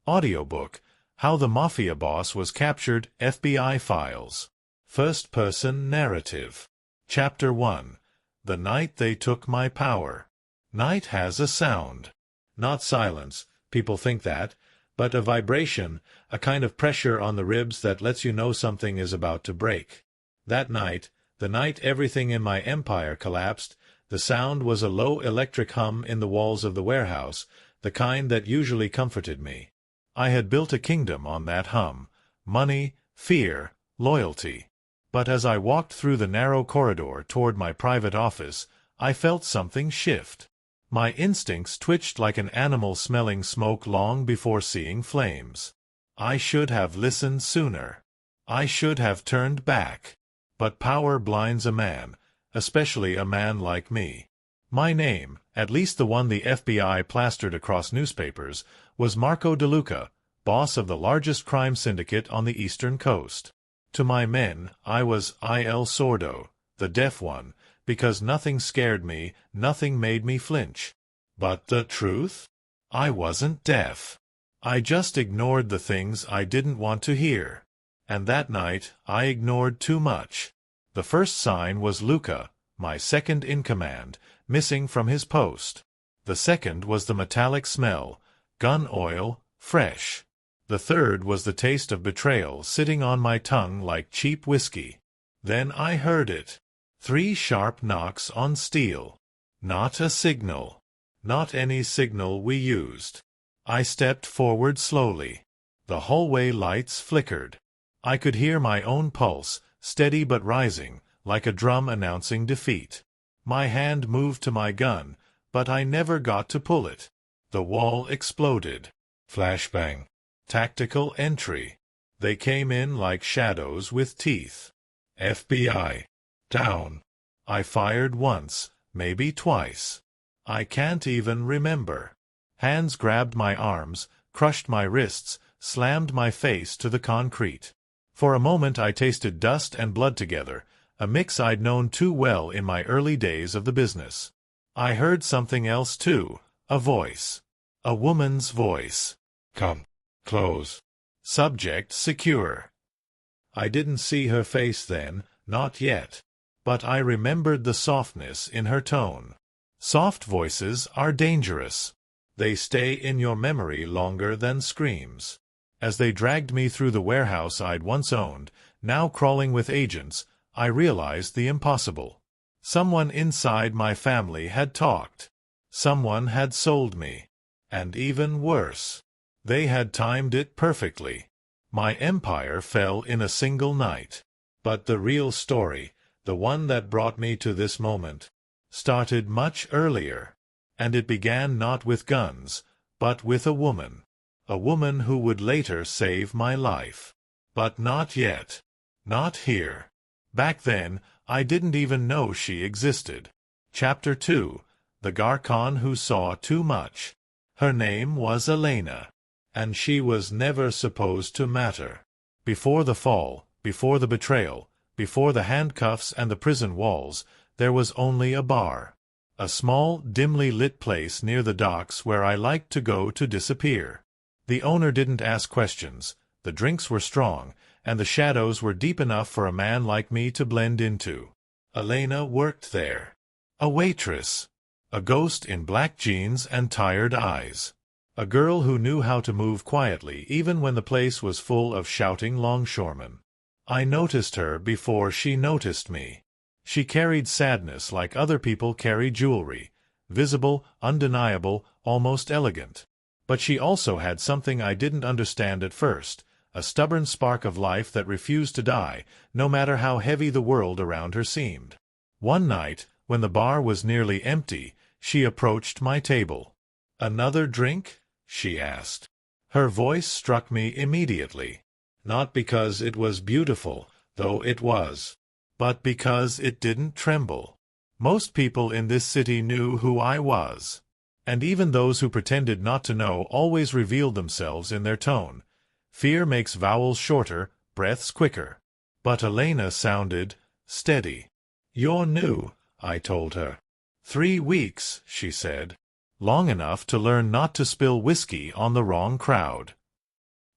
Audiobook, How the Mafia Boss Was Captured, FBI Files. First-person narrative. Chapter 1. The Night They Took My Power. Night has a sound. Not silence, people think that, but a vibration, a kind of pressure on the ribs that lets you know something is about to break. That night, the night everything in my empire collapsed, the sound was a low electric hum in the walls of the warehouse, the kind that usually comforted me. I had built a kingdom on that hum: money, fear, loyalty. But as I walked through the narrow corridor toward my private office, I felt something shift. My instincts twitched like an animal smelling smoke long before seeing flames. I should have listened sooner. I should have turned back. But power blinds a man, especially a man like me. My name, at least the one the FBI plastered across newspapers, was Marco DeLuca, boss of the largest crime syndicate on the eastern coast. To my men, I was Il Sordo, the deaf one, because nothing scared me, nothing made me flinch. But the truth? I wasn't deaf. I just ignored the things I didn't want to hear. And that night, I ignored too much. The first sign was Luca, my second-in-command, missing from his post. The second was the metallic smell, gun oil, fresh. The third was the taste of betrayal sitting on my tongue like cheap whiskey. Then I heard it. 3 sharp knocks on steel. Not a signal. Not any signal we used. I stepped forward slowly. The hallway lights flickered. I could hear my own pulse, steady but rising, like a drum announcing defeat. My hand moved to my gun, but I never got to pull it. The wall exploded. Flashbang. Tactical entry. They came in like shadows with teeth. FBI. Down. I fired once, maybe twice. I can't even remember. Hands grabbed my arms, crushed my wrists, slammed my face to the concrete. For a moment I tasted dust and blood together, a mix I'd known too well in my early days of the business. I heard something else too, a voice. A woman's voice. Come. Close. Subject secure. I didn't see her face then, not yet. But I remembered the softness in her tone. Soft voices are dangerous. They stay in your memory longer than screams. As they dragged me through the warehouse I'd once owned, now crawling with agents, I realized the impossible. Someone inside my family had talked. Someone had sold me. And even worse, they had timed it perfectly. My empire fell in a single night. But the real story, the one that brought me to this moment, started much earlier. And it began not with guns, but with a woman. A woman who would later save my life. But not yet. Not here. Back then, I didn't even know she existed. Chapter 2. The Garcon Who Saw Too Much. Her name was Elena. And she was never supposed to matter. Before the fall, before the betrayal, before the handcuffs and the prison walls, there was only a bar. A small, dimly lit place near the docks where I liked to go to disappear. The owner didn't ask questions, the drinks were strong, and the shadows were deep enough for a man like me to blend into. Elena worked there. A waitress. A ghost in black jeans and tired eyes. A girl who knew how to move quietly even when the place was full of shouting longshoremen. I noticed her before she noticed me. She carried sadness like other people carry jewelry, visible, undeniable, almost elegant. But she also had something I didn't understand at first, a stubborn spark of life that refused to die, no matter how heavy the world around her seemed. One night, when the bar was nearly empty, she approached my table. "Another drink?" she asked. Her voice struck me immediately. Not because it was beautiful, though it was, but because it didn't tremble. Most people in this city knew who I was. And even those who pretended not to know always revealed themselves in their tone. Fear makes vowels shorter, breaths quicker. But Elena sounded steady. "You're new," I told her. 3 weeks, she said. Long enough to learn not to spill whiskey on the wrong crowd.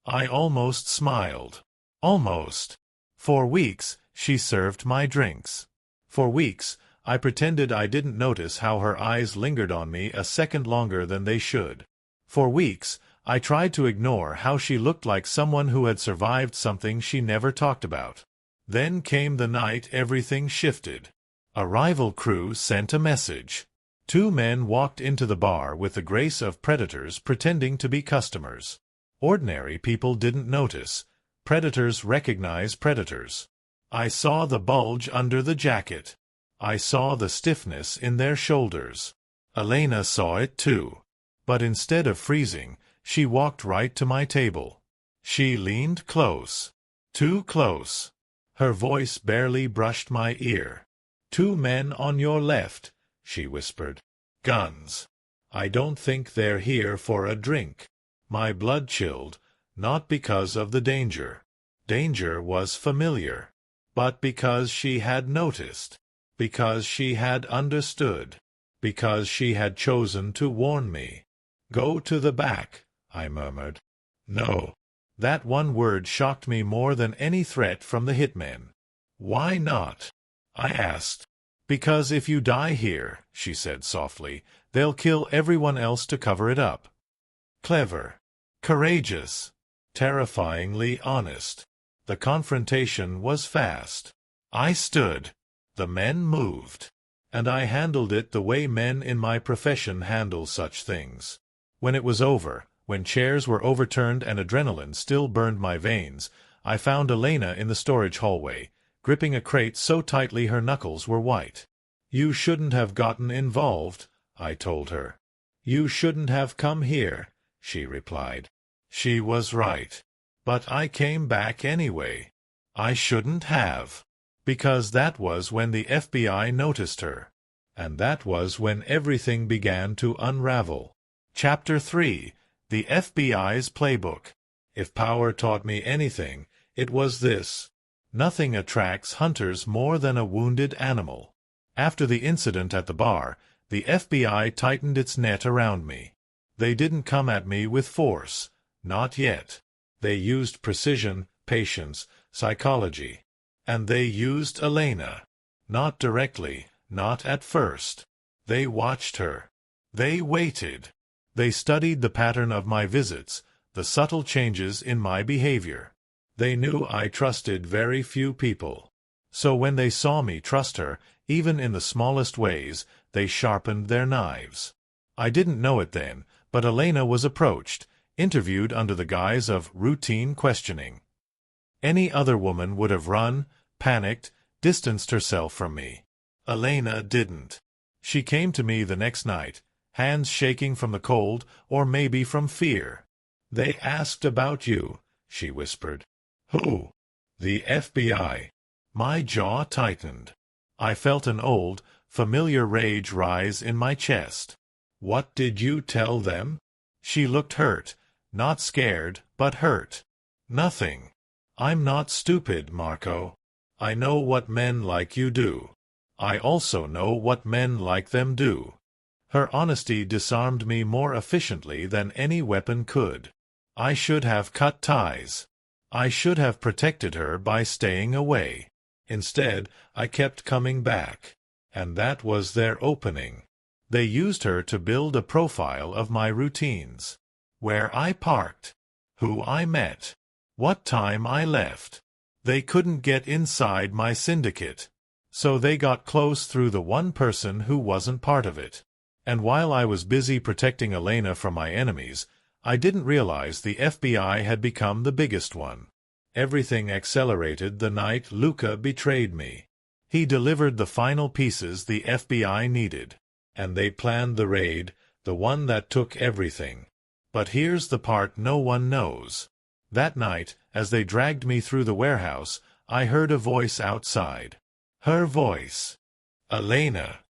I almost smiled. Almost. For weeks, she served my drinks. For weeks, I pretended I didn't notice how her eyes lingered on me a second longer than they should. For weeks, I tried to ignore how she looked like someone who had survived something she never talked about. Then came the night everything shifted. A rival crew sent a message. 2 men walked into the bar with the grace of predators pretending to be customers. Ordinary people didn't notice. Predators recognize predators. I saw the bulge under the jacket. I saw the stiffness in their shoulders. Elena saw it too. But instead of freezing, she walked right to my table. She leaned close. Too close. Her voice barely brushed my ear. 2 men on your left, she whispered. Guns. I don't think they're here for a drink. My blood chilled, not because of the danger. Danger was familiar. But because she had noticed. Because she had understood. Because she had chosen to warn me. Go to the back, I murmured. No. That one word shocked me more than any threat from the hitmen. Why not? I asked. Because if you die here, she said softly, they'll kill everyone else to cover it up. Clever. Courageous. Terrifyingly honest. The confrontation was fast. I stood. The men moved. And I handled it the way men in my profession handle such things. When it was over, when chairs were overturned and adrenaline still burned my veins, I found Elena in the storage hallway, gripping a crate so tightly her knuckles were white. You shouldn't have gotten involved, I told her. You shouldn't have come here, she replied. She was right. But I came back anyway. I shouldn't have. Because that was when the FBI noticed her. And that was when everything began to unravel. Chapter 3. The FBI's Playbook. If power taught me anything, it was this. Nothing attracts hunters more than a wounded animal. After the incident at the bar, the FBI tightened its net around me. They didn't come at me with force. Not yet. They used precision, patience, psychology. And they used Elena. Not directly, not at first. They watched her. They waited. They studied the pattern of my visits, the subtle changes in my behavior. They knew I trusted very few people. So when they saw me trust her, even in the smallest ways, they sharpened their knives. I didn't know it then, but Elena was approached, interviewed under the guise of routine questioning. Any other woman would have run, panicked, distanced herself from me. Elena didn't. She came to me the next night, hands shaking from the cold or maybe from fear. They asked about you, she whispered. Who? The FBI. My jaw tightened. I felt an old, familiar rage rise in my chest. What did you tell them? She looked hurt, not scared, but hurt. Nothing. I'm not stupid, Marco. I know what men like you do. I also know what men like them do. Her honesty disarmed me more efficiently than any weapon could. I should have cut ties. I should have protected her by staying away. Instead, I kept coming back. And that was their opening. They used her to build a profile of my routines. Where I parked. Who I met. What time I left. They couldn't get inside my syndicate. So they got close through the one person who wasn't part of it. And while I was busy protecting Elena from my enemies, I didn't realize the FBI had become the biggest one. Everything accelerated the night Luca betrayed me. He delivered the final pieces the FBI needed. And they planned the raid, the one that took everything. But here's the part no one knows. That night, as they dragged me through the warehouse, I heard a voice outside. Her voice. Elena.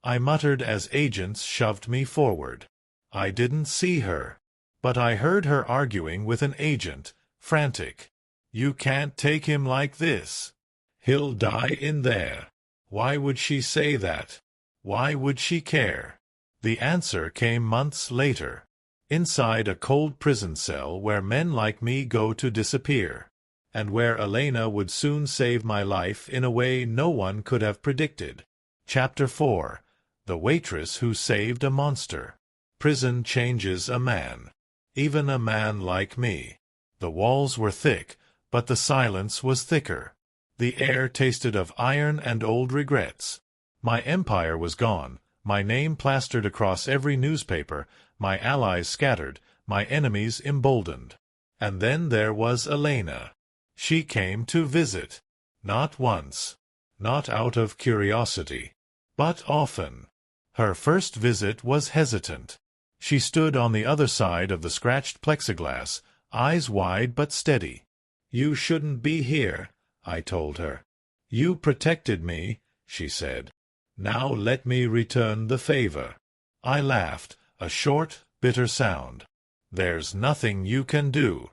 I muttered as agents shoved me forward. I didn't see her. But I heard her arguing with an agent, frantic. You can't take him like this. He'll die in there. Why would she say that? Why would she care? The answer came months later. inside a cold prison cell where men like me go to disappear, and where Elena would soon save my life in a way no one could have predicted. Chapter 4. The Waitress Who Saved a Monster. Prison changes a man. Even a man like me. The walls were thick, but the silence was thicker. The air tasted of iron and old regrets. My empire was gone, my name plastered across every newspaper, my allies scattered, my enemies emboldened. And then there was Elena. She came to visit. Not once. Not out of curiosity. But often. Her first visit was hesitant. She stood on the other side of the scratched plexiglass, eyes wide but steady. "You shouldn't be here," I told her. "You protected me," she said. "Now let me return the favor." I laughed, a short, bitter sound. "There's nothing you can do."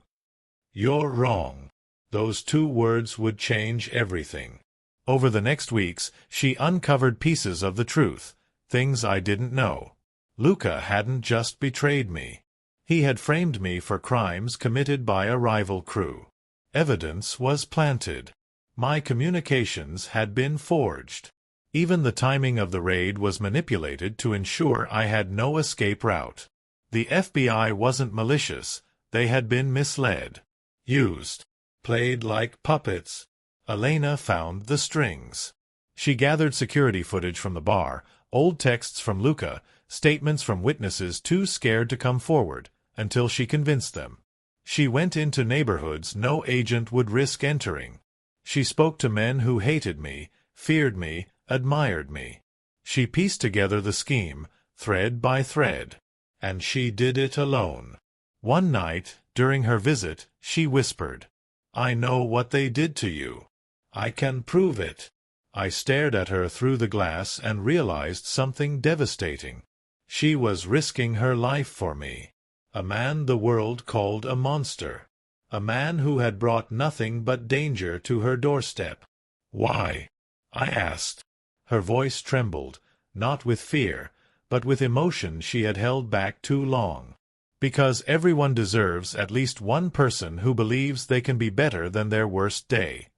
"You're wrong." Those 2 words would change everything. Over the next weeks, she uncovered pieces of the truth, things I didn't know. Luca hadn't just betrayed me. He had framed me for crimes committed by a rival crew. Evidence was planted. My communications had been forged. Even the timing of the raid was manipulated to ensure I had no escape route. The FBI wasn't malicious. They had been misled. Used. Played like puppets. Elena found the strings. She gathered security footage from the bar, old texts from Luca, statements from witnesses too scared to come forward, until she convinced them. She went into neighborhoods no agent would risk entering. She spoke to men who hated me, feared me, admired me. She pieced together the scheme, thread by thread. And she did it alone. One night, during her visit, she whispered, "I know what they did to you. I can prove it." I stared at her through the glass and realized something devastating. She was risking her life for me. A man the world called a monster. A man who had brought nothing but danger to her doorstep. "Why?" I asked. Her voice trembled, not with fear, but with emotion she had held back too long. "Because everyone deserves at least one person who believes they can be better than their worst day."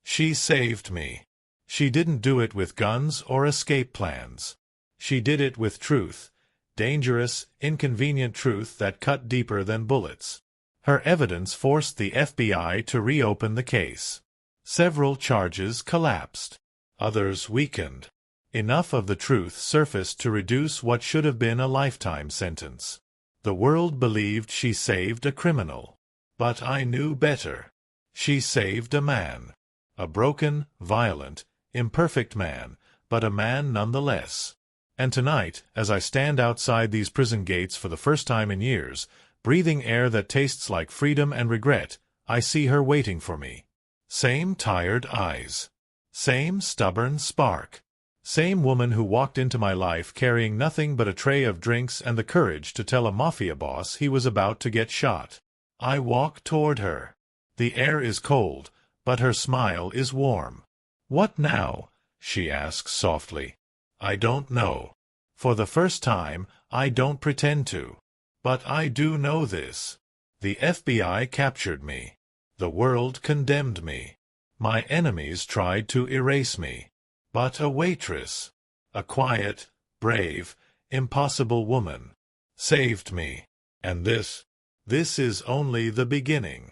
She saved me. She didn't do it with guns or escape plans. She did it with truth, dangerous, inconvenient truth that cut deeper than bullets. Her evidence forced the FBI to reopen the case. Several charges collapsed. Others weakened. Enough of the truth surfaced to reduce what should have been a lifetime sentence. The world believed she saved a criminal. But I knew better. She saved a man. A broken, violent, imperfect man, but a man nonetheless. And tonight, as I stand outside these prison gates for the first time in years, breathing air that tastes like freedom and regret, I see her waiting for me. Same tired eyes. Same stubborn spark. Same woman who walked into my life carrying nothing but a tray of drinks and the courage to tell a Mafia boss he was about to get shot. I walk toward her. The air is cold, but her smile is warm. "What now?" she asks softly. I don't know. For the first time, I don't pretend to. But I do know this. The FBI captured me. The world condemned me. My enemies tried to erase me. But a waitress, a quiet, brave, impossible woman, saved me. And this is only the beginning.